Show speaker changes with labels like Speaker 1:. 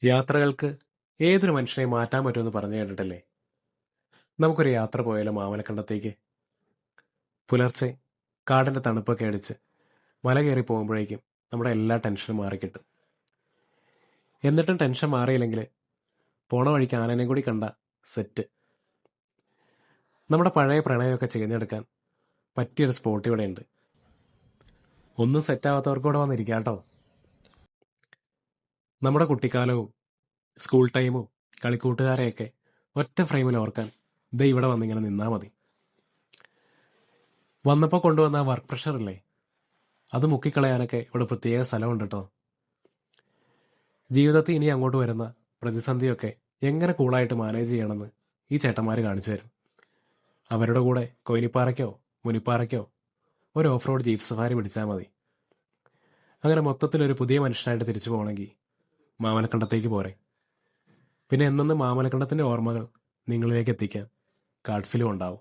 Speaker 1: യാത്രകൾക്ക് ഏതൊരു മനുഷ്യനെയും മാറ്റാൻ പറ്റുമെന്ന് പറഞ്ഞു കേട്ടിട്ടില്ലേ? നമുക്കൊരു യാത്ര പോയാലോ മാമലക്കണ്ടത്തേക്ക്? പുലർച്ചെ കാടിന്റെ തണുപ്പൊക്കെ അടിച്ച് മല കയറി പോകുമ്പോഴേക്കും നമ്മുടെ എല്ലാ ടെൻഷനും മാറിക്കിട്ടും. എന്നിട്ടും ടെൻഷൻ മാറിയില്ലെങ്കിൽ പോണ വഴിക്ക് ആനനെ കൂടി കണ്ട സെറ്റ്. നമ്മുടെ പഴയ പ്രണയമൊക്കെ ചെയ്തെടുക്കാൻ പറ്റിയൊരു സ്പോട്ട് ഇവിടെ ഉണ്ട്. ഒന്നും സെറ്റാവാത്തവർക്ക് കൂടെ വന്നിരിക്കാം കേട്ടോ. നമ്മുടെ കുട്ടിക്കാലവും സ്കൂൾ ടൈമും കളിക്കൂട്ടുകാരെയൊക്കെ ഒറ്റ ഫ്രെയിമിൽ ഓർക്കാൻ ദേ ഇവിടെ വന്നിങ്ങനെ നിന്നാ മതി. വന്നപ്പോൾ കൊണ്ടുവന്ന ആ വർക്ക് പ്രഷർ ഇല്ലേ, അത് മുക്കിക്കളയാനൊക്കെ ഇവിടെ പ്രത്യേക സ്ഥലമുണ്ട് കേട്ടോ. ജീവിതത്തിൽ ഇനി അങ്ങോട്ട് വരുന്ന പ്രതിസന്ധിയൊക്കെ എങ്ങനെ കൂളായിട്ട് മാനേജ് ചെയ്യണമെന്ന് ഈ ചേട്ടന്മാർ കാണിച്ചു തരും. അവരുടെ കൂടെ കൊയിനിപ്പാറയ്ക്കോ മുനിപ്പാറയ്ക്കോ ഒരു ഓഫ് റോഡ് ജീപ്പ് സഫാരി പിടിച്ചാൽ മതി. അങ്ങനെ മൊത്തത്തിലൊരു പുതിയ മനുഷ്യനായിട്ട് തിരിച്ചു പോകണമെങ്കിൽ മാമലക്കണ്ടത്തേക്ക് പോരെ. പിന്നെ എന്നെന്നും മാമലക്കണ്ടത്തിന്റെ ഓർമ്മകൾ നിങ്ങളിലേക്ക് എത്തിക്കാൻ കാർഡ് ഫിലിം ഉണ്ടാവും.